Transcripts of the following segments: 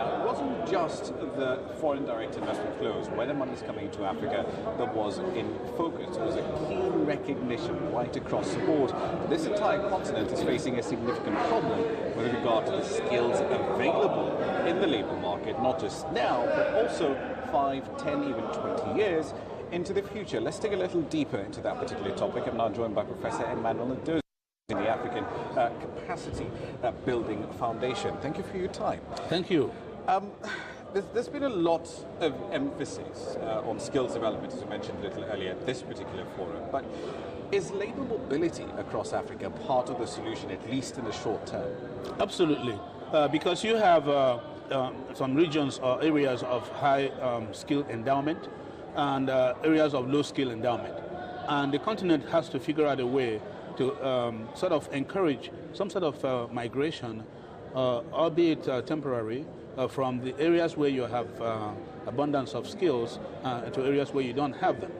It wasn't just the foreign direct investment flows, where the money is coming to Africa, that was in focus. There was a keen recognition right across the board. This entire continent is facing a significant problem with regard to the skills available in the labour market, not just now, but also 5, 10, even 20 years into the future. Let's dig a little deeper into that particular topic. I'm now joined by Professor Emmanuel Ndozi in the African Capacity Building Foundation. Thank you for your time. Thank you. There's been a lot of emphasis on skills development, as you mentioned a little earlier, at this particular forum. But is labour mobility across Africa part of the solution, at least in the short term? Absolutely. Because you have some regions or areas of high skill endowment and areas of low skill endowment. And the continent has to figure out a way to sort of encourage some sort of migration, albeit temporary, from the areas where you have abundance of skills to areas where you don't have them.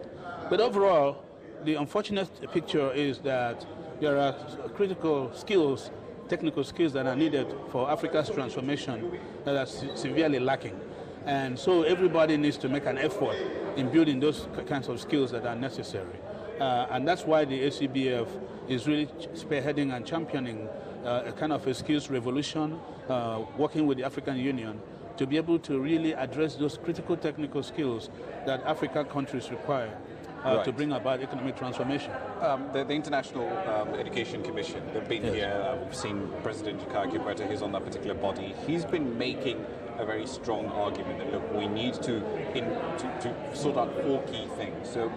But overall, the unfortunate picture is that there are critical skills, technical skills that are needed for Africa's transformation that are severely lacking. And so everybody needs to make an effort in building those kinds of skills that are necessary. And that's why the ACBF is really spearheading and championing a kind of a skills revolution, working with the African Union to be able to really address those critical technical skills that African countries require to bring about economic transformation. The International Education Commission, they've been here. We've seen President Jakaya Kikwete, he's on that particular body. He's been making a very strong argument that, look, we need to sort out 4 key things. So,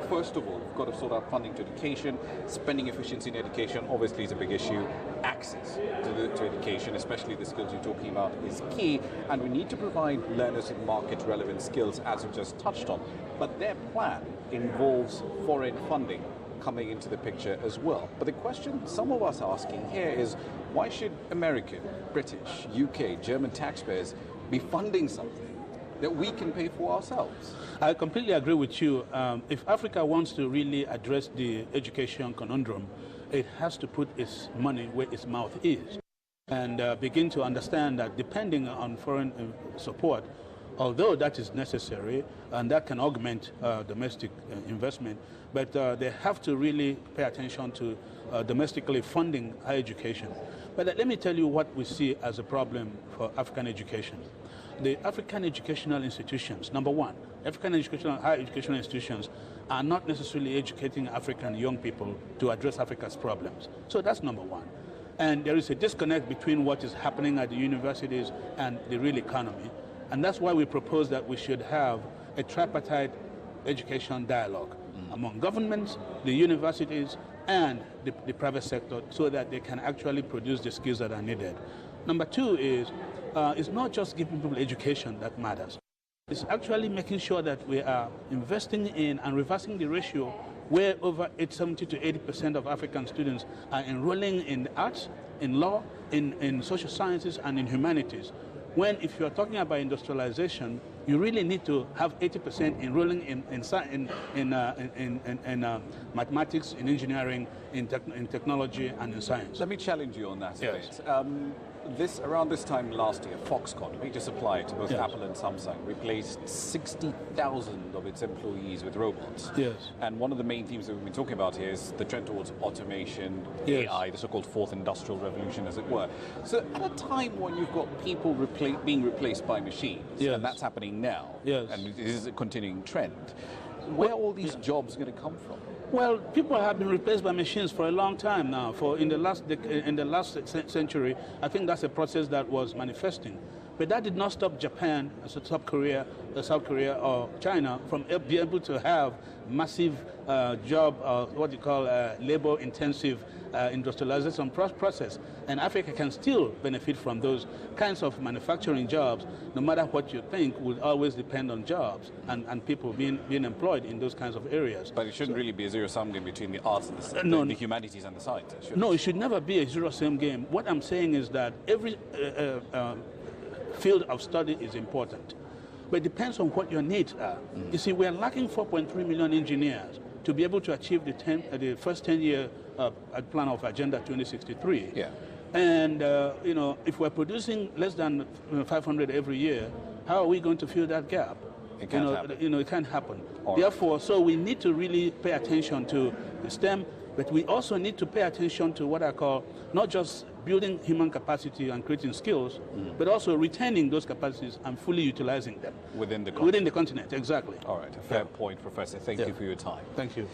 first of all, we've got to sort out funding to education, spending efficiency in education, obviously is a big issue. Access to education, especially the skills you're talking about, is key, and we need to provide learners with market-relevant skills, as we just touched on. But their plan involves foreign funding coming into the picture as well. But the question some of us are asking here is, why should American, British, UK, German taxpayers be funding something that we can pay for ourselves? I completely agree with you. If Africa wants to really address the education conundrum, it has to put its money where its mouth is and begin to understand that depending on foreign support, although that is necessary and that can augment domestic investment, but they have to really pay attention to domestically funding higher education. But let me tell you what we see as a problem for African education. The African educational institutions, number one, higher educational institutions are not necessarily educating African young people to address Africa's problems. So that's number one. And there is a disconnect between what is happening at the universities and the real economy. And that's why we propose that we should have a tripartite education dialogue among governments, the universities, and the private sector, so that they can actually produce the skills that are needed. Number two is, it's not just giving people education that matters. It's actually making sure that we are investing in and reversing the ratio where over 70 to 80% of African students are enrolling in arts, in law, in social sciences, and in humanities. When, if you're talking about industrialization, you really need to have 80% enrolling in mathematics, in engineering, in technology, and in science. Let me challenge you on that a bit. Around this time last year, Foxconn, major supplier to both Apple and Samsung, replaced 60,000 of its employees with robots. Yes. And one of the main themes that we've been talking about here is the trend towards automation, AI, the so-called fourth industrial revolution, as it were. So at a time when you've got people being replaced by machines, and that's happening now, and it is a continuing trend, where are all these jobs going to come from? Well, people have been replaced by machines for a long time now. In the last century, I think that's a process that was manifesting. But that did not stop Japan, South Korea, or China from being able to have massive what you call labor-intensive industrialization process. And Africa can still benefit from those kinds of manufacturing jobs. No matter what you think, will always depend on jobs and people being employed in those kinds of areas. But it shouldn't really be a zero-sum game between the arts and the humanities and the sciences. No, it should never be a zero-sum game. What I'm saying is that every field of study is important, but it depends on what your needs are. You see, we're lacking 4.3 million engineers to be able to achieve the first 10-year plan of Agenda 2063. And, you know, if we're producing less than 500 every year, how are we going to fill that gap? It can't happen. You know, it can't happen. All Therefore, so we need to really pay attention to the STEM, but we also need to pay attention to what I call not just building human capacity and creating skills, but also retaining those capacities and fully utilizing them. Within the continent. Within the continent, exactly. All right, a fair point, Professor. Thank you for your time. Thank you.